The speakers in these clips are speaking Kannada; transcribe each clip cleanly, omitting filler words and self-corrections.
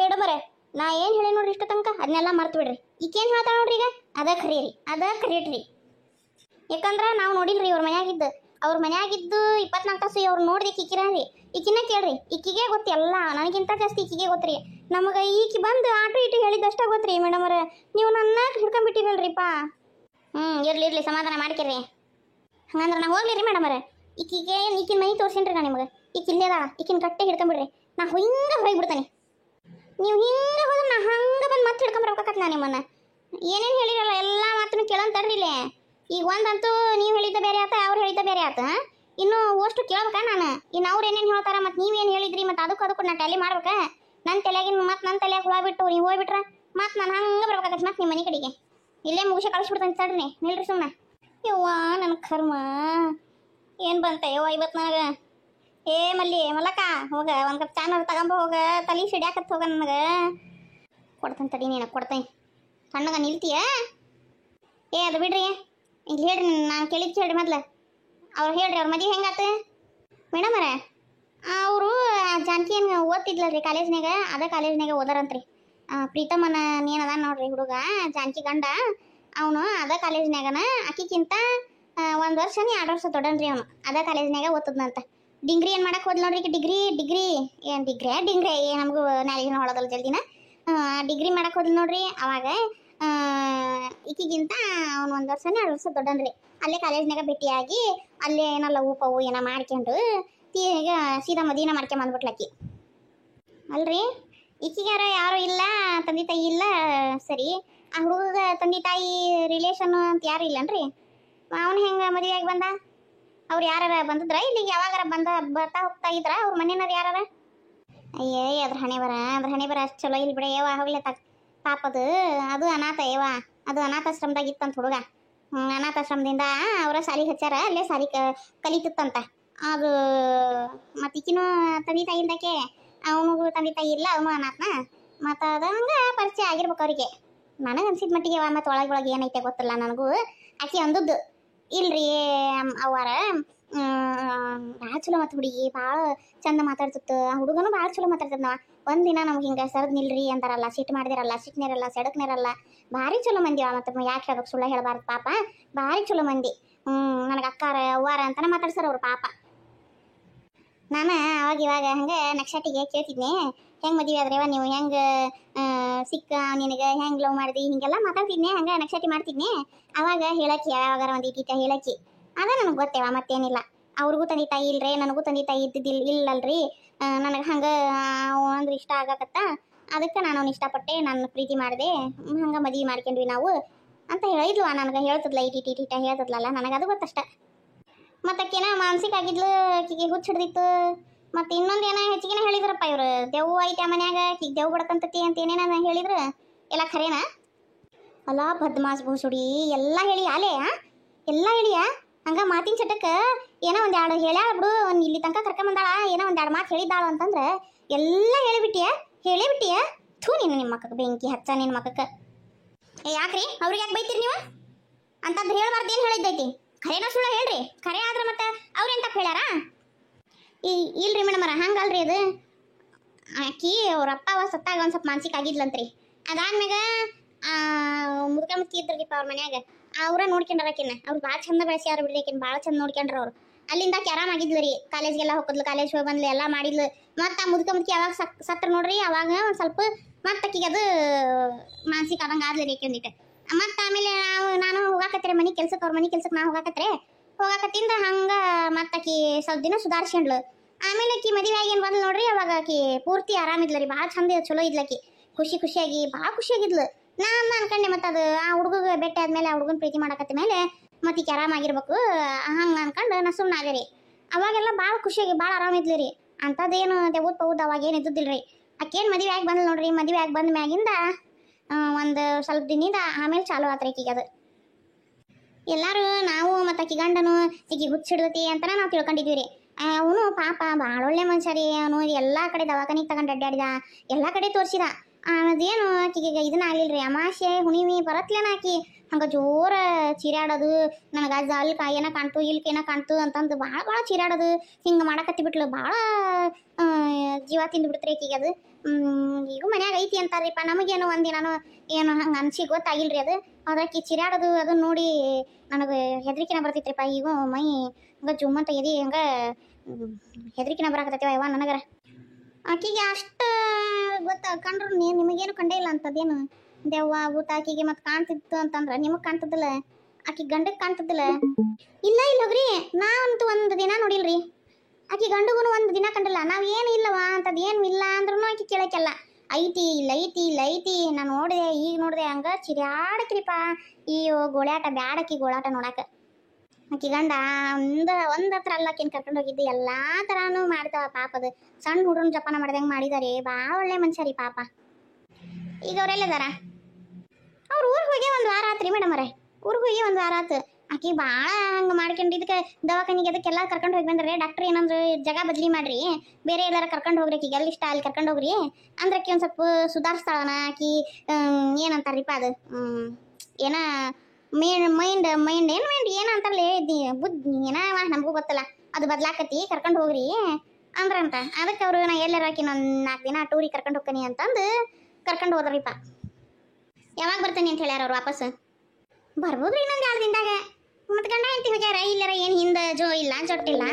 ಮೇಡಮರೇ ನಾ ಏನು ಹೇಳಿ ನೋಡ್ರಿ ಇಷ್ಟ ತನಕ ಅದನ್ನೆಲ್ಲ ಮರ್ತು ಬಿಡ್ರಿ. ಈಕೇನು ಹೇಳ್ತಾಳೆ ನೋಡ್ರಿ ಈಗ ಅದ ಖರೀರಿ ಅದ ಖರೀಟ್ರಿ. ಯಾಕಂದ್ರೆ ನಾವು ನೋಡಿಲ್ರಿ ಅವ್ರ ಮನ್ಯಾಗಿದ್ದು 24 ತಾಸು ಅವ್ರು ನೋಡ್ದೆ ಈಕಿರನ್ರಿ. ಈಕಿನ ಕೇಳ್ರಿ, ಈಕಿಗೆ ಗೊತ್ತು ಎಲ್ಲ, ನನಗಿಂತ ಜಾಸ್ತಿ ಈಕಿಗೆ ಗೊತ್ತ್ರಿ. ನಮಗೆ ಈಕಿ ಬಂದು ಆಟೋ ಇಟ್ಟು ಹೇಳಿದ್ದಷ್ಟ ಗೊತ್ತ್ರಿ ಮೇಡಮರ. ನೀವು ನನ್ನ ಹಿಡ್ಕೊಂಡ್ಬಿಟ್ಟಿರಲ್ರಿಪ್ಪ. ಇರ್ಲಿ ಸಮಾಧಾನ ಮಾಡ್ಕೇರಿ. ಹಂಗಂದ್ರೆ ನಾ ಹೋಗ್ಲಿ ರೀ ಮೇಡಮರ. ಈಕಿನ ಮೈ ತೋರ್ಸೇನ್ರಿ ನಾ ನಿಮಗೆ. ಈಕಿ ಇಲ್ಲೇದ, ಈಕಿನ ಕಟ್ಟೆ ಹಿಡ್ಕೊಂಬಿಡ್ರಿ. ನಾ ಹಿಂಗೆ ಹೊರಗೆ ಬಿಡ್ತಾನೆ. ನೀವು ಹಿಂಗೆ ಹೋದ್ರೆ ನಾ ಹಂಗೆ ಬಂದು ಮತ್ತೆ ಹಿಡ್ಕೊಂಬರ್ಬೇಕತ್ ನಾ ನಿಮ್ಮನ್ನ. ಏನೇನು ಹೇಳಿರಲ್ಲ ಎಲ್ಲ ಮಾತನ್ನು ಕೇಳಂತಾರ್ರಿ ಇಲ್ಲೇ. ಈಗ ಒಂದಂತೂ ನೀವು ಹೇಳಿದ್ದ ಬೇರೆ ಆತ, ಅವ್ರು ಹೇಳಿದ್ದ ಬೇರೆ ಆತ. ಇನ್ನು ಅಷ್ಟು ಕೇಳ್ಬೇಕಾ ನಾನು? ಇನ್ನು ಅವ್ರು ಏನೇನು ಹೇಳ್ತಾರ, ಮತ್ತು ನೀವೇನು ಹೇಳಿದ್ರಿ, ಮತ್ತು ಅದಕ್ಕೂ ನಾ ಟ್ಯಾಲಿ ಮಾಡ್ಬೇಕಾ? ನನ್ನ ತಲೆಯಾಗಿನ ಮತ್ತು ನನ್ನ ತಲೆಯಾಗ ಹುಳ ಬಿಟ್ಟು ನೀವು ಹೋಗ್ಬಿಟ್ರೆ ಮತ್ತು ನಾನು ಹಂಗೆ ಬರ್ಬೇಕಾಗತ್ತೆ ಮತ್ತೆ ನಿಮ್ಮ ಮನೆ ಕಡೆಗೆ. ಇಲ್ಲೇ ಮುಗಿಸಿ ಕಳಿಸ್ಬಿಡ್ತಾನೆ ತಡ್ರಿ. ನಿಲ್ರಿ ಸುಮ್ಮನೆ. ಯವ್ವ ನನ್ನ ಕರ್ಮ ಏನು ಬಂತ ಯವ್ವ ಇವತ್ತು ನನಗೆ. ಏ ಮಲ್ಲಕ್ಕ ಹೋಗ ಒಂದು ಕಪ್ ಚಾನಲ್ ತಗೊಂಬ ಹೋಗ. ತಲೆ ಸಿಡ್ಯಾಕತ್ ಹೋಗ ನನಗೆ. ಕೊಡ್ತಾನೆ ತಡಿ, ನೀನು ಕೊಡ್ತೇನೆ. ಸಣ್ಣಗ ನಿಲ್ತೀಯ? ಅದು ಬಿಡ್ರಿ. ಈಗ ಹೇಳ್ರಿ, ನಾನು ಕೇಳಿದ್ದು ಹೇಳ್ರಿ ಮೊದ್ಲು. ಅವ್ರು ಹೇಳ್ರಿ, ಅವ್ರ ಮದುವೆ ಹೆಂಗಾತು ಮೇಡಮರ? ಅವರು ಜಾನಕಿ ಏನು ಓದ್ತಿದ್ಲಲ್ರಿ ಕಾಲೇಜ್ನಾಗ, ಅದೇ ಕಾಲೇಜ್ನಾಗ ಓದಾರಂತ್ರಿ. ಪ್ರೀತಮನ ಏನದ ನೋಡ್ರಿ ಹುಡುಗ, ಜಾನಕಿ ಗಂಡ. ಅವನು ಅದೇ ಕಾಲೇಜ್ನಾಗನ ಆಕಿಕ್ಕಿಂತ 1 ವರ್ಷನೇ 2 ವರ್ಷ ದೊಡ್ಡನ್ರಿ. ಅವನು ಅದೇ ಕಾಲೇಜ್ನಾಗ ಓದ್ತದ್ನಂತ. ಡಿಗ್ರಿ ಏನು ಮಾಡಕ್ಕೆ ಹೋದ್ ನೋಡ್ರಿ. ಡಿಗ್ರಿ ಏನು ಡಿಗ್ರಿ ನಮಗೂ ನಾಳೆಗಿನ ಹೊಳೋದಲ್ಲ ಜಲ್ದಿನ. ಡಿಗ್ರಿ ಮಾಡಕ್ಕೆ ಹೋದ್ಲು ನೋಡ್ರಿ. ಅವಾಗ ಈಕಿಗಿಂತ ಅವ್ನು 1 ವರ್ಷನೇ 2 ವರ್ಷ ದೊಡ್ಡನ್ರಿ. ಅಲ್ಲೇ ಕಾಲೇಜ್ನಾಗ ಭೇಟಿಯಾಗಿ ಅಲ್ಲೇ ಏನೋ ಲವ್ ಪವು ಏನೋ ಮಾಡ್ಕೊಂಡು ಈಗ ಸೀದಾ ಮದುವೆನ ಮಾಡ್ಕೊಂಬಂದ್ಬಿಟ್ಲಕ್ಕಿ ಅಲ್ರಿ. ಈಕಿಗಾರ ಯಾರು ಇಲ್ಲ, ತಂದೆ ತಾಯಿ ಇಲ್ಲ. ಸರಿ, ಆ ಹುಡುಗ ತಂದೆ ತಾಯಿ ರಿಲೇಷನ್ ಅಂತ ಯಾರು ಇಲ್ಲನ್ರಿ? ಅವನು ಹೆಂಗೆ ಮದುವೆಯಾಗಿ ಬಂದ? ಅವ್ರು ಯಾರ ಬಂದಿದ್ರ ಇಲ್ಲಿಗೆ? ಯಾವಾಗಾರ ಬರ್ತಾ ಹೋಗ್ತಾ ಇದ್ರ ಅವ್ರ ಮನೆಯವ್ರು ಯಾರ? ಅಯ್ಯೇ ಅದ್ರ ಹಣೆ ಬರ ಅಷ್ಟು ಚಲೋ ಇಲ್ಲಿ ಬಿಡ ಯವ್ವ. ಹೋಗ್ಲೆ ಪಾಪದು ಅದು ಅನಾಥ ಯವ್ವ. ಅದು ಅನಾಥಾಶ್ರಮದಾಗ ಇತ್ತಂತ ಹುಡುಗ. ಅನಾಥಾಶ್ರಮದಿಂದ ಅವರ ಸಾಲಿಗೆ ಹಚ್ಚಾರ, ಅಲ್ಲೇ ಸಾಲಿ ಕಲಿತಿತ್ತಂತ. ಅದು ಮತ್ತು ಈಕಿನೂ ತಂದೆ ತಾಯಿ ಇಲ್ದಕ್ಕೆ, ಅವನಿಗೂ ತಂದೆ ತಾಯಿ ಇಲ್ಲ, ಅವನು ಅನಾಥನ. ಮತ್ತು ಅದು ಹಂಗೆ ಪರಿಚಯ ಆಗಿರ್ಬೇಕು ಅವ್ರಿಗೆ. ನನಗೆ ಅನ್ಸಿದ ಮಟ್ಟಿಗೆ ಮತ್ತು ಒಳಗೆ ಏನೈತೆ ಗೊತ್ತಿಲ್ಲ ನನಗೂ. ಆಕೆ ಅಂದದ್ದು ಇಲ್ರಿ ಅವರ ಭಾಳ ಚಲೋ ಮತ್ತು ಹುಡುಗಿ ಭಾಳ ಚಂದ ಮಾತಾಡ್ತಿತ್ತು. ಆ ಹುಡುಗನು ಭಾಳ ಚಲೋ ಮಾತಾಡ್ತಿದ್ದ. ಒಂದಿನ ನಮ್ಗೆ ಹಿಂಗೆ ಸರದ್ ನಿಲ್ರಿ ಅಂತಾರಲ್ಲ, ಸಿಟ್ಟು ಮಾಡಿದಿರಲ್ಲ, ಸಿಟ್ನೇರಲ್ಲ, ಸೆಡಕ್ನೇರಲ್ಲ, ಭಾರಿ ಚಲೋ ಮಂದಿ. ಮತ್ತು ಯಾಕೆ ಹೇಳ್ಬೇಕು, ಸುಳ್ಳ ಹೇಳಬಾರ್ದು ಪಾಪ. ಭಾರಿ ಚಲೋ ಮಂದಿ. ನನಗೆ ಅಕ್ಕಾರ ಅವ್ವಾರ ಅಂತಾನೆ ಮಾತಾಡ್ಸಾರ ಅವ್ರು ಪಾಪ. ನಾನು ಅವಾಗ ಇವಾಗ ಹಂಗೆ ನಕ್ಷಟಿಗೆ ಕೇಳ್ತಿದ್ನೆ, ಹೆಂಗೆ ಮದುವೆ ಆದ್ರೇವ ನೀವು, ಹೆಂಗೆ ಸಿಕ್ಕ ನಿನಗೆ, ಹೆಂಗೆ ಲವ್ ಮಾಡಿದಿ, ಹಿಂಗೆಲ್ಲ ಮಾತಾಡ್ತಿದ್ನೆ. ಹಂಗೆ ನಕ್ಷಟಿ ಮಾಡ್ತಿದ್ನೆ. ಅವಾಗ ಹೇಳಕ್ಕಿ ಯಾವಾಗಾರ ಒಂದು ಈಟೀಟ ಹೇಳಕ್ಕಿ ಅದ ನನಗೆ ಗೊತ್ತೇವ, ಮತ್ತೇನಿಲ್ಲ. ಅವ್ರಿಗೂ ತಂದೆ ತಾಯಿ ಇಲ್ರಿ, ನನಗೂ ತಂದೆ ತಾಯಿ ಇಲ್ಲಲ್ರಿ. ನನಗೆ ಹಂಗೆ ಅಂದ್ರೆ ಇಷ್ಟ ಆಗಕತ್ತ, ಅದಕ್ಕೆ ನಾನು ಅವ್ನು ಇಷ್ಟಪಟ್ಟೆ, ನಾನು ಪ್ರೀತಿ ಮಾಡಿದೆ, ಹಂಗೆ ಮದುವೆ ಮಾಡ್ಕೊಂಡ್ವಿ ನಾವು ಅಂತ ಹೇಳಿದ್ಲು. ನನಗೆ ಹೇಳ್ತದ್ಲ ಈಟೀಟ ಹೇಳ್ತದ್ಲಲ್ಲ, ನನಗೆ ಅದು ಗೊತ್ತಷ್ಟ. ಮತ್ತು ಆಕೆನ ಮಾನಸಿಕ ಆಗಿದ್ಲು, ಆಕೆಗೆ ಹುಚ್ಚು ಹಿಡ್ದಿತ್ತು. ಮತ್ತು ಇನ್ನೊಂದು ಏನೋ ಹೆಚ್ಚಿಗೆ ಹೇಳಿದ್ರಪ್ಪ ಇವರು, ದೆವ್ವ ಐತೆ ಮನ್ಯಾಗ, ಆಕೆಗೆ ದೆವ್ವ ಬಡ್ಕಂತತಿ ಅಂತ ಏನೇನ ಹೇಳಿದ್ರು. ಎಲ್ಲ ಖರೇನಾ? ಅಲ್ಲ ಬದ್ಮಾಸ್ ಬಹುಸುಡಿ ಎಲ್ಲ ಹೇಳಿ ಆಲೇ ಎಲ್ಲ ಹೇಳಿಯ? ಹಂಗೆ ಮಾತಿನ ಚಟಕ್ಕೆ ಏನೋ ಒಂದು 2 ಹೇಳ್ಯಾಳ ಬಿಡು, ಒಂದು ಇಲ್ಲಿ ತನಕ ಕರ್ಕೊಂಬಂದಾಳ, ಏನೋ ಒಂದು 2 ಮಾತು ಹೇಳಿದ್ದಾಳು ಅಂತಂದ್ರೆ ಎಲ್ಲ ಹೇಳಿಬಿಟ್ಟಿಯ. ಥೂ ನೀನು, ನಿಮ್ಮ ಮಕ್ಕಕ್ಕೆ ಬೆಂಕಿ ಹಚ್ಚ ನಿನ್ನ ಮಕ್ಕಕ್ಕೆ. ಯಾಕ್ರಿ ಅವ್ರಿಗೆ ಯಾಕೆ ಬೈತೀರಿ ನೀವು? ಅಂತಂದು ಹೇಳ್ಬಾರ್ದು, ಏನು ಹೇಳಿದ್ದೈತಿ? ಖರೇನೋ ಸುಳ್ಳ ಹೇಳ್ರಿ. ಖರೆ ಆದ್ರೆ ಮತ್ತೆ ಅವ್ರೇನು ತಪ್ಪು ಹೇಳ್ಯಾರ? ಇಲ್ರಿ ಮೇಡಮರ, ಹಂಗಲ್ರಿ ಅದು. ಆಕಿ ಅವ್ರ ಅಪ್ಪ ಸತ್ತಾಗ ಒಂದು ಸ್ವಲ್ಪ ಮಾನಸಿಕ ಆಗಿದ್ಲಂತ್ರಿ. ಅದಾದ್ಮ್ಯಾಗ ಮುದುಕಿ ಇದ್ರರಿಪ್ಪ ಅವ್ರ ಮನ್ಯಾಗ, ಅವ್ರ ನೋಡ್ಕೊಂಡ್ರ ಆಕಿನ. ಅವ್ರು ಭಾಳ ಚಂದ ಬೆಳೆಸ್ಯಾರ ಬಿಡ್ರಿ, ಆಕಿನ ಭಾಳ ಚಂದ ನೋಡ್ಕೊಂಡ್ರ ಅವ್ರು. ಅಲ್ಲಿಂದ ಆಕಿ ಆರಾಮಾಗಿದ್ಲು ರೀ. ಕಾಲೇಜ್ಗೆಲ್ಲ ಹೋಗಿದ್ಲು, ಕಾಲೇಜ್ ಹೋಗಿ ಬಂದ್ಲು, ಎಲ್ಲ ಮಾಡಿದ್ಲು. ಮತ್ತು ಆ ಮುದುಕಿ ಯಾವಾಗ ಸತ್ರ ನೋಡ್ರಿ, ಅವಾಗ ಒಂದು ಸ್ವಲ್ಪ ಮತ್ತೆ ಆಕಿಗೆ ಅದು ಮಾನಸಿಕ ಆದಂಗೆ ಆದ್ಲು ರೀ ಆಕೆ. ಮತ್ತು ಆಮೇಲೆ ನಾನು ಹೋಗಾಕತ್ತೀರಿ ಮನೆ ಕೆಲ್ಸಕ್ಕೆ, ಅವ್ರ ಮನೆ ಕೆಲ್ಸಕ್ಕೆ ನಾ ಹೋಗಾಕತ್ತಿಂದ ಹಂಗೆ ಮತ್ತೆ ಆಕಿ ಸ್ವಲ್ಪ ದಿನ ಸುಧಾರಿಸ್ಕೊಂಡ್ಲು. ಆಮೇಲೆ ಆಕಿ ಮದುವೆ ಆಗಿ ಏನು ಬಂದ್ಲು ನೋಡ್ರಿ, ಅವಾಗ ಆಕಿ ಪೂರ್ತಿ ಆರಾಮಿದ್ಲು ರೀ, ಭಾಳ ಚಂದ ಚಲೋ ಇದ್ಲಾಕಿ. ಖುಷಿಯಾಗಿ ಭಾಳ ಖುಷಿಯಾಗಿದ್ಲು. ನಾನು ಅನ್ಕೊಂಡೆ ಮತ್ತು ಅದು ಆ ಹುಡುಗ ಭೇಟಿ ಆದ್ಮೇಲೆ, ಆ ಹುಡುಗನ ಪ್ರೀತಿ ಮಾಡಕತ್ತ ಮೇಲೆ ಮತ್ತು ಈಕೆ ಆರಾಮಾಗಿರ್ಬೇಕು ಹಂಗೆ ಅನ್ಕೊಂಡು ನಾ ಸುಮ್ಮನೆ ಆದೆ ರೀ. ಅವಾಗೆಲ್ಲ ಭಾಳ ಖುಷಿಯಾಗಿ ಭಾಳ ಆರಾಮಿದ್ಲಿ ರೀ. ಅಂಥದ್ದೇನು ಪೌದ್ ಅವಾಗ ಏನು ಇದ್ದಿದ್ದಿಲ್ಲ ರೀ. ಆಕೇನು ಮದುವೆ ಆಗಿ ಬಂದ್ಲು ನೋಡ್ರಿ. ಮದುವೆ ಆಗಿ ಬಂದ ಮ್ಯಾಗಿಂದ ಒಂದು ಸ್ವಲ್ಪ ದಿನದಿಂದ ಆಮೇಲೆ ಚಾಲು ಆತ್ರಿ ಆಕಿಗೆ ಅದು. ಎಲ್ಲರೂ ನಾವು ಮತ್ತು ಆಕಿ ಗಂಡನು ಈಕಿಗೆ ಹುಚ್ಚಿಡ್ದತಿ ಅಂತ ನಾವು ತಿಳ್ಕೊಂಡಿದ್ವಿ ರೀ. ಅವನು ಪಾಪ ಭಾಳ ಒಳ್ಳೆ ಮನುಷ್ಯ ರೀ. ಅವನು ಎಲ್ಲ ಕಡೆ ದವಾಖಾನಿಗೆ ತಗೊಂಡು ಅಡ್ಡಾಡಿದ, ಎಲ್ಲ ಕಡೆ ತೋರಿಸಿದ. ಅದೇನು ಆಕಿಗೆ ಇದನ್ನ ಆಗ್ಲಿಲ್ರಿ ಅಮಾಸೆ ಹುಣಿಮೆ ಬರತ್ಲೇನ ಆಕಿ ಹಂಗೆ ಜೋರ ಚೀರಾಡೋದು ನನಗೆ ಅಜ್ಜ ಅಲ್ಲಿ ಏನೋ ಕಾಣ್ತು ಇಲ್ಕ ಏನೋ ಕಾಣ್ತು ಅಂತಂದು ಭಾಳ ಭಾಳ ಚೀರಾಡೋದು ಹಿಂಗೆ ಮಾಡಕತ್ತಿ ಬಿಟ್ಲು ಭಾಳ ಜೀವ ತಿಂದು ಬಿಡ್ತ್ರಿ ಆಕಿಗೆ ಅದು ಈಗ ಮನ್ಯಾಗ ಐತಿ ಅಂತಾರ್ರಿಪ್ಪ ನಮಗೇನು ಒಂದಿನಾನು ಏನು ಹಂಗೆ ಅನ್ಸಿ ಗೊತ್ತಾಗಿಲ್ರಿ ಅದು ಅದ್ರಾಕಿ ಚಿರಾಡೋದು ಅದನ್ನ ನೋಡಿ ನನಗೆ ಹೆದರಿಕೆನ ಬರ್ತಿತ್ರಿಪ್ಪ ಈಗ ಮೈ ಹಂಗೆ ಜುಮ್ಮಂತ ಎದಿ ಹಂಗೆ ಹೆದರಿಕೆನ ಬರಾಕತ್ತೈತಿವ ಯವ್ವ ನನಗರ ಆಕಿಗೆ ಅಷ್ಟು ಕಂಡ್ರು ನಿಮಗೇನು ಕಂಡೇ ಇಲ್ಲ ಅಂತದೇನು ದೆವ್ವ ಭೂತ ಆಕಿಗೆ ಮತ್ತೆ ಕಾಣ್ತಿತ್ತು ಅಂತಂದ್ರೆ ನಿಮಗೆ ಕಾಣ್ತದಿಲ್ಲ ಆಕಿ ಗಂಡಕ್ಕೆ ಕಾಣ್ತದಿಲ್ಲ ಇಲ್ಲ ಹೋಗ್ರಿ ನಾವಂತೂ ಒಂದು ದಿನ ನೋಡಿಲ್ರಿ ಆಕಿ ಗಂಡಗೂ ಒಂದು ದಿನ ಕಂಡಿಲ್ಲ ನಾವು ಏನು ಇಲ್ಲವಾ ಅಂತದ್ ಏನು ಇಲ್ಲ ಅಂದ್ರೂ ಆಕಿ ಕೇಳಕ್ಕೆಲ್ಲ ಐತಿ ಇಲ್ಲ ನಾನು ನೋಡಿದೆ ಈಗ ನೋಡಿದೆ ಹಂಗ ಚಿರಾಡಕ್ರಿಪ್ಪ ಈ ಗೋಳ್ಯಾಟ ಬ್ಯಾಡಕಿ ಗೋಳಾಟ ನೋಡಾಕ ಆಕಿ ಗಂಡ ಒಂದ್ ಹತ್ರ ಅಲ್ಲಕಿನ್ ಕರ್ಕೊಂಡು ಹೋಗಿದ್ದು ಎಲ್ಲಾ ತರಾನು ಮಾಡ್ತಾವ ಪಾಪದ ಸಣ್ಣ ಹುಡುಗನ ಜಪಾನ ಮಾಡ್ದಂಗೆ ಮಾಡಿದಾರೆ ಭಾಳ ಒಳ್ಳೆ ಮನುಷ್ಯ ರೀ ಪಾಪ ಈಗ ಅವ್ರೆಲ್ಲದಾರ ಅವ್ರ ಊರಿಗೆ ಹೋಗಿ ಒಂದು ವಾರ ಆತ್ರಿ ಮೇಡಮ್ ಅವರೇ ಊರಿಗೆ ಹೋಗಿ ಒಂದು ವಾರ ಆತು ಆಕಿ ಭಾಳ ಹಂಗೆ ಮಾಡ್ಕೊಂಡು ಇದಕ್ಕೆ ದವಾಖಾನಿಗೆ ಅದಕ್ಕೆಲ್ಲ ಕರ್ಕೊಂಡು ಹೋಗಿ ಬಂದ್ರೆ ಡಾಕ್ಟ್ರ್ ಏನಂದ್ರೆ ಜಾಗ ಬದಲಿ ಮಾಡ್ರಿ ಬೇರೆ ಎಲ್ಲಾರ ಕರ್ಕೊಂಡು ಹೋಗ್ರಿ ಆಕಿಗೆ ಎಲ್ಲಿ ಇಷ್ಟ ಅಲ್ಲಿ ಕರ್ಕೊಂಡು ಹೋಗ್ರಿ ಅಂದ್ರೆ ಆಕಿ ಒಂದು ಸ್ವಲ್ಪ ಸುಧಾರಿಸ್ತಾಳನ ಆಕಿ ಏನಂತಾರ್ರಿಪ್ಪ ಅದು ಏನ ಮೈಂಡ್ ಏನಂತಾರಲ್ಲ ಬುದ್ಧಿ ಏನವ ನಮಗೂ ಗೊತ್ತಲ್ಲ ಅದು ಬದಲಾಕತಿ ಕರ್ಕೊಂಡು ಹೋಗ್ರಿ ಅಂದ್ರಂತ ಅದಕ್ಕೆ ಅವರು ನಾ ಎಲ್ಲಾರ ಆಕಿ ಒಂದು 4 ದಿನ ಟೂರಿಗೆ ಕರ್ಕೊಂಡು ಹೋಗ್ತೀನಿ ಅಂತಂದು ಕರ್ಕೊಂಡು ಹೋದ್ರಿಪ್ಪ ಯಾವಾಗ ಬರ್ತಾನೆ ಅಂತ ಹೇಳ್ಯಾರ ಅವ್ರು ವಾಪಸ್ ಬರ್ಬೋದ್ರಿ ಇನ್ನೊಂದು 2 ದಿನದಾಗ ಮತ್ತೆ ಗಂಡ ಹೆಂಡತಿ ಹೋಗ್ಯಾರ ಇಲ್ಲರ ಏನು ಹಿಂದೆ ಜೋ ಇಲ್ಲ ಜೊಟ್ಟಿಲ್ಲ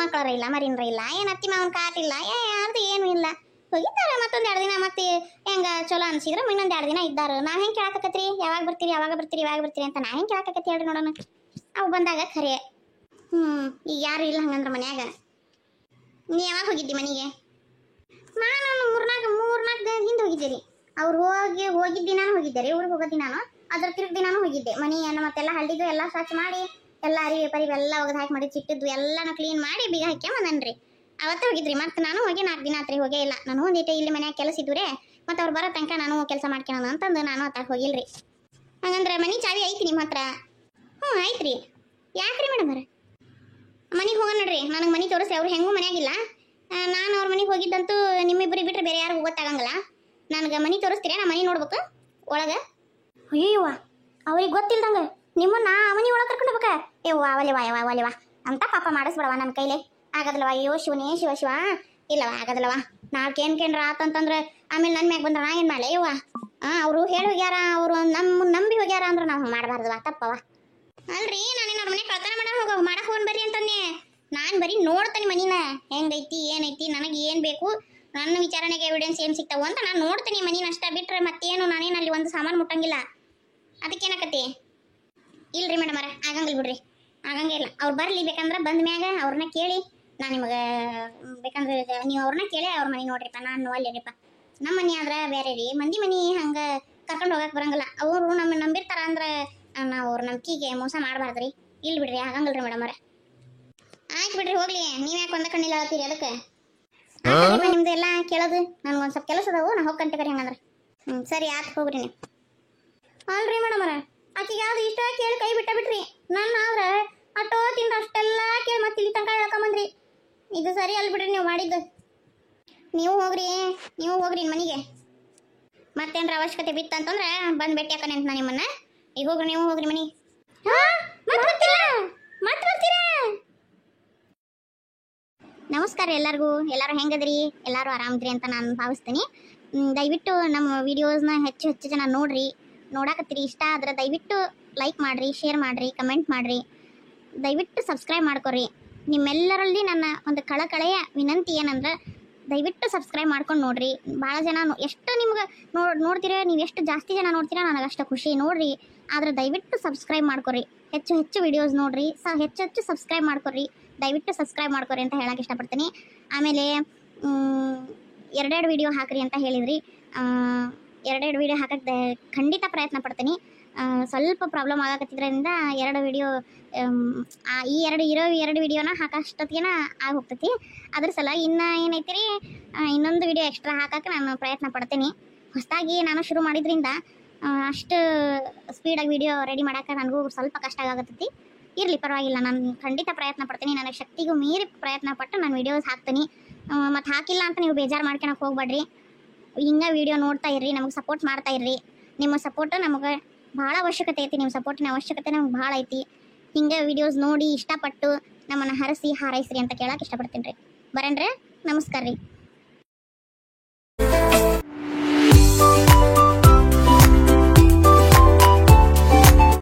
ಮಕ್ಕಳರ ಇಲ್ಲ ಮರಿನ್ರ ಇಲ್ಲ ಏನು ಅತ್ತಿ ಮಾವನ ಕಾಟಿಲ್ಲ ಯಾರ್ದು ಏನು ಇಲ್ಲ ಹೋಗಿದ್ದಾರೆ ಮತ್ತೊಂದು 2 ದಿನ ಮತ್ತೆ ಹೆಂಗ ಚಲೋ ಅನ್ಸಿದ್ರೆ ಇನ್ನೊಂದು 2 ದಿನ ಇದ್ದಾರೆ ನಾವು ಹೆಂಗೆ ಕೇಳಾಕತ್ರಿ ಯಾವಾಗ ಬರ್ತೀರಿ ಅಂತ ನಾ ಹೆಂಗೆ ಕೇಳಾಕತ್ತಿ ಹೇಳ್ರಿ ನೋಡೋಣ ಅವು ಬಂದಾಗ ಖರೆ ಈಗ ಯಾರು ಇಲ್ಲ ಹಂಗಂದ್ರೆ ಮನ್ಯಾಗ ನೀ ಯಾವಾಗ ಹೋಗಿದ್ದಿ ಮನೆಗೆ ನಾನು 3-4 ದಿನ ಹಿಂದೆ ಹೋಗಿದ್ದೀರಿ ಅವ್ರು ಹೋಗಿದ್ದ ದಿನಾನು ಹೋಗಿದ್ದಾರೆ ಊರಿಗೆ ಹೋಗೋ ದಿನಾನು ಅದ್ರ ತಿರುಗಿ ದಿನಾನು ಹೋಗಿದ್ದೆ ಮನೆಯನ್ನು ಮತ್ತೆಲ್ಲ ಹಳ್ಳಿದ್ದು ಎಲ್ಲ ಸ್ವಚ್ಛ ಮಾಡಿ ಎಲ್ಲ ಅರಿವೆ ಎಲ್ಲ ಒಗದು ಹಾಕಿ ಮಾಡಿ ಚಿಟ್ಟಿದ್ದು ಎಲ್ಲನೂ ಕ್ಲೀನ್ ಮಾಡಿ ಬೀಗ ಹಾಕಿ ಬಂದನ್ರಿ ಅವತ್ತೇ ಹೋಗಿದ್ರಿ ಮತ್ತೆ ನಾನು ಹೋಗಿ 4 ದಿನ ಆತ್ರಿ ಹೋಗೇ ಇಲ್ಲ ನಾನು ಒಂದಿಟ್ಟೆ ಇಲ್ಲಿ ಮನ್ಯಾಗ ಕೆಲಸ ಇದ್ದುರೆ ಮತ್ತೆ ಅವ್ರು ಬರೋ ತನಕ ನಾನು ಕೆಲಸ ಮಾಡ್ಕೊಳ್ಳೋಣ ಅಂತಂದು ನಾನು ಅತ್ತಾಗ ಹೋಗಿಲ್ರಿ ಹಂಗಂದ್ರೆ ಮನೆ ಚಾವಿ ಐತಿ ನಿಮ್ಮ ಹತ್ರ ಆಯ್ತ್ರಿ ಯಾಕ್ರಿ ಮೇಡಮ್ ಅವ್ರೆ ಮನೆಗೆ ಹೋಗೋಣ ನೋಡ್ರಿ ನನಗೆ ಮನೆ ತೋರಿಸ್ರಿ ಅವ್ರು ಹೆಂಗೂ ಮನ್ಯಾಗಿಲ್ಲ ನಾನು ಅವ್ರ ಮನೆಗೆ ಹೋಗಿದ್ದಂತೂ ನಿಮ್ಮಿಬ್ಬರಿಗೆ ಬಿಟ್ಟರೆ ಬೇರೆ ಯಾರು ಗೊತ್ತಾಗಂಗಿಲ್ಲ ನನಗೆ ಮನೆ ತೋರಿಸ್ತೀರಾ ನಾ ಮನೆ ನೋಡ್ಬೇಕು ಒಳಗೆ ಅಯ್ಯವ್ವ ಅವ್ರಿಗೆ ಗೊತ್ತಿಲ್ದಂಗೆ ನಿಮ್ಮನ್ನ ಮನೆ ಒಳಗೆ ಕರ್ಕೊಂಡು ಹೋಗ್ಬೇಕ ಒಲೆವಾ ಅಂತ ಪಾಪ ಮಾಡಿಸ್ಬಿಡವ ನನ್ನ ಕೈಲೇ ಆಗದಲ್ವ ಅಯ್ಯೋ ಶಿವನೇ ಶಿವ ಇಲ್ಲವ ಆಗದಲ್ವ ನಾವು ಕೇನ್ರ ಆತಂತಂದ್ರೆ ಆಮೇಲೆ ನನ್ನ ಮ್ಯಾಗ ಬಂದ್ರೆ ನಾ ಏನು ಮಾಡಲೇ ಯವ್ವ ಅವರು ಹೇಳಿ ಹೋಗ್ಯಾರ ಅವರು ನಂಬಿ ಹೋಗ್ಯಾರ ಅಂದ್ರೆ ನಾವು ಮಾಡಬಾರ್ದವ ತಪ್ಪವ ಅಲ್ರಿ ನಾನೇನು ಅವ್ರ ಮನೆ ಕಳ್ತನ ಮಾಡಕ್ಕೆ ಹೋಗಿ ಬರ್ರಿ ಅಂತಂದೆ ನಾನು ಬರೀ ನೋಡ್ತೇನೆ ಮನಿನ ಹೆಂಗೈತಿ ಏನೈತಿ ನನಗೆ ಏನು ಬೇಕು ನನ್ನ ವಿಚಾರಣೆಗೆ ಎವಿಡೆನ್ಸ್ ಏನು ಸಿಗ್ತಾವ ಅಂತ ನಾನು ನೋಡ್ತೀನಿ ಮನಿನ ಅಷ್ಟ ಬಿಟ್ರೆ ಮತ್ತೇನು ನಾನೇನು ಅಲ್ಲಿ ಒಂದು ಸಾಮಾನು ಮುಟ್ಟಂಗಿಲ್ಲ ಅದಕ್ಕೇನಾಕತಿ ಇಲ್ರಿ ಮೇಡಮ್ ಅವರ ಆಗಂಗಿಲ್ಲ ಬಿಡ್ರಿ ಆಗಂಗಿಲ್ಲ ಅವ್ರು ಬರಲಿ ಬೇಕಂದ್ರೆ ಬಂದ ಮ್ಯಾಗ ಅವ್ರನ್ನ ಕೇಳಿ ನಾನು ನಿಮಗೆ ಬೇಕಂದ್ರೆ ನೀವು ಅವ್ರನ್ನ ಕೇಳಿ ಅವ್ರ ಮನೆ ನೋಡ್ರಿಪ್ಪ ನಾನು ಅಲ್ಲಿರಿಪ್ಪ ನಮ್ಮ ಮನೆ ಆದ್ರೆ ಬೇರೆ ರೀ ಮಂದಿ ಮನೆ ಹಂಗೆ ಕರ್ಕೊಂಡು ಹೋಗಕ್ಕೆ ಬರಂಗಿಲ್ಲ ಅವರು ನಮ್ಮ ನಂಬಿರ್ತಾರ ಅಂದ್ರೆ ನಾವು ಅವ್ರ ನಂಬಿಕೆಗೆ ಮೋಸ ಮಾಡಬಾರ್ದ್ರಿ ಇಲ್ಲಿ ಬಿಡ್ರಿ ಆಗಂಗಿಲ್ರಿ ಮೇಡಮ್ ಅವರ ಆಯ್ತು ಬಿಡ್ರಿ ಹೋಗ್ಲಿ ನೀವು ಯಾಕೆ ಒಂದ ಕಣ್ಣಿಲ್ಲ ಹೇಳ್ತೀರಿ ಅದಕ್ಕೆ ನಿಮ್ದು ಎಲ್ಲ ಕೇಳೋದು ನನಗೊಂದು ಸ್ವಲ್ಪ ಕೆಲಸ ಅದಾವು ನಾ ಹೋಗಿ ಕಂತೆ ಕರಿ ಹಂಗಂದ್ರೆ ಸರಿ ಆಯ್ತು ಹೋಗ್ರಿ ನೀವು ಅಲ್ರಿ ಮೇಡಮ್ ಅವರ ಆಕೆಗೆ ಯಾವ್ದು ಇಷ್ಟ ಕೇಳಿ ಕೈ ಬಿಟ್ರಿ ನನ್ನ ಆದ್ರೆ ಅಟೋ ತಿಂದು ಅಷ್ಟೆಲ್ಲ ಕೇಳಿ ಮತ್ತೆ ಇಲ್ಲಿ ತನಕ ಹೇಳ್ಕೊಂಬಂದ್ರಿ ಇದು ಸರಿ ಅಲ್ ಬಿಡ್ರಿ ನೀವು ಮಾಡಿದ್ದು ನೀವು ಹೋಗ್ರಿ ಮನೆಗೆ ಮತ್ತೇನ್ರ ಅವಶ್ಯಕತೆ ಬಿತ್ತು ಅಂತಂದ್ರೆ ಬಂದು ಭೇಟಿ ಹಾಕೋಣ ಅಂತ ನಾನು ನಿಮ್ಮನ್ನ ಈಗ ಹೋಗ್ರಿ ನೀವು ಹೋಗ್ರಿ ಮನೆಗೆ ನಮಸ್ಕಾರ ಎಲ್ಲರೂ ಹೆಂಗದ್ರಿ ಎಲ್ಲರೂ ಆರಾಮದ್ರಿ ಅಂತ ನಾನು ಭಾವಿಸ್ತೀನಿ ದಯವಿಟ್ಟು ನಮ್ಮ ವಿಡಿಯೋಸ್ನ ಹೆಚ್ಚು ಜನ ನೋಡ್ರಿ ನೋಡಾಕತ್ತೀರಿ ಇಷ್ಟ ಆದ್ರೆ ದಯವಿಟ್ಟು ಲೈಕ್ ಮಾಡಿರಿ ಶೇರ್ ಮಾಡಿರಿ ಕಮೆಂಟ್ ಮಾಡಿರಿ ದಯವಿಟ್ಟು ಸಬ್ಸ್ಕ್ರೈಬ್ ಮಾಡ್ಕೊರಿ ನಿಮ್ಮೆಲ್ಲರಲ್ಲಿ ನನ್ನ ಒಂದು ಕಳಕಳೆಯ ವಿನಂತಿ ಏನಂದ್ರೆ ದಯವಿಟ್ಟು ಸಬ್ಸ್ಕ್ರೈಬ್ ಮಾಡ್ಕೊಂಡು ನೋಡ್ರಿ ಭಾಳ ಜನ ಎಷ್ಟು ನಿಮ್ಗೆ ನೋಡ್ತೀರ ನೀವು ಎಷ್ಟು ಜಾಸ್ತಿ ಜನ ನೋಡ್ತೀರಾ ನನಗಷ್ಟು ಖುಷಿ ನೋಡ್ರಿ ಆದ್ರೆ ದಯವಿಟ್ಟು ಸಬ್ಸ್ಕ್ರೈಬ್ ಮಾಡ್ಕೊರಿ ಹೆಚ್ಚು ವಿಡಿಯೋಸ್ ನೋಡ್ರಿ ಹೆಚ್ಚು ಸಬ್ಸ್ಕ್ರೈಬ್ ಮಾಡ್ಕೊರಿ ದಯವಿಟ್ಟು ಸಬ್ಸ್ಕ್ರೈಬ್ ಮಾಡ್ಕೊರಿ ಅಂತ ಹೇಳಕ್ಕೆ ಇಷ್ಟಪಡ್ತೀನಿ ಆಮೇಲೆ 2 ವಿಡಿಯೋ ಹಾಕ್ರಿ ಅಂತ ಹೇಳಿದ್ರಿ 2 ವಿಡಿಯೋ ಹಾಕಕ್ಕೆ ಖಂಡಿತ ಪ್ರಯತ್ನ ಪಡ್ತೀನಿ ಸ್ವಲ್ಪ ಪ್ರಾಬ್ಲಮ್ ಆಗಕತ್ತಿದ್ರಿಂದ 2 ವಿಡಿಯೋ ಈ 2 ವಿಡಿಯೋನ ಹಾಕೋಷ್ಟೊತ್ತಿಗೆನ ಆಗಿ ಹೋಗ್ತೈತಿ ಅದ್ರ ಸಲ ಇನ್ನು ಏನೈತಿ ರೀ ಇನ್ನೊಂದು ವಿಡಿಯೋ ಎಕ್ಸ್ಟ್ರಾ ಹಾಕಕ್ಕೆ ನಾನು ಪ್ರಯತ್ನ ಪಡ್ತೀನಿ ಹೊಸದಾಗಿ ನಾನು ಶುರು ಮಾಡಿದ್ರಿಂದ ಅಷ್ಟು ಸ್ಪೀಡಾಗಿ ವಿಡಿಯೋ ರೆಡಿ ಮಾಡೋಕೆ ನನಗೂ ಸ್ವಲ್ಪ ಕಷ್ಟ ಆಗತ್ತೈತಿ ಇರಲಿ ಪರವಾಗಿಲ್ಲ ನಾನು ಖಂಡಿತ ಪ್ರಯತ್ನ ಪಡ್ತೀನಿ ನನಗೆ ಶಕ್ತಿಗೂ ಮೀರಿ ಪ್ರಯತ್ನ ಪಟ್ಟು ನಾನು ವಿಡಿಯೋಸ್ ಹಾಕ್ತೀನಿ ಮತ್ತು ಹಾಕಿಲ್ಲ ಅಂತ ನೀವು ಬೇಜಾರು ಮಾಡ್ಕೊಳಕ್ಕೆ ಹೋಗ್ಬೇಡ್ರಿ ಹಿಂಗೆ ವಿಡಿಯೋ ನೋಡ್ತಾ ಇರ್ರಿ, ನಮಗೆ ಸಪೋರ್ಟ್ ಮಾಡ್ತಾ ಇರ್ರಿ. ನಿಮ್ಮ ಸಪೋರ್ಟ್ ನಮಗೆ ಭಾಳ ಅವಶ್ಯಕತೆ ಐತಿ. ನಿಮ್ಮ ಸಪೋರ್ಟಿನ ಅವಶ್ಯಕತೆ ನಮ್ಗೆ ಭಾಳ ಐತಿ. ಹಿಂಗೆ ವಿಡಿಯೋಸ್ ನೋಡಿ ಇಷ್ಟಪಟ್ಟು ನಮ್ಮನ್ನು ಹರಸಿ ಹಾರೈಸ್ರಿ ಅಂತ ಕೇಳಕ್ಕೆ ಇಷ್ಟಪಡ್ತೀನಿ ರೀ. ಬರೇನ್ರಿ, ನಮಸ್ಕಾರ ರೀ.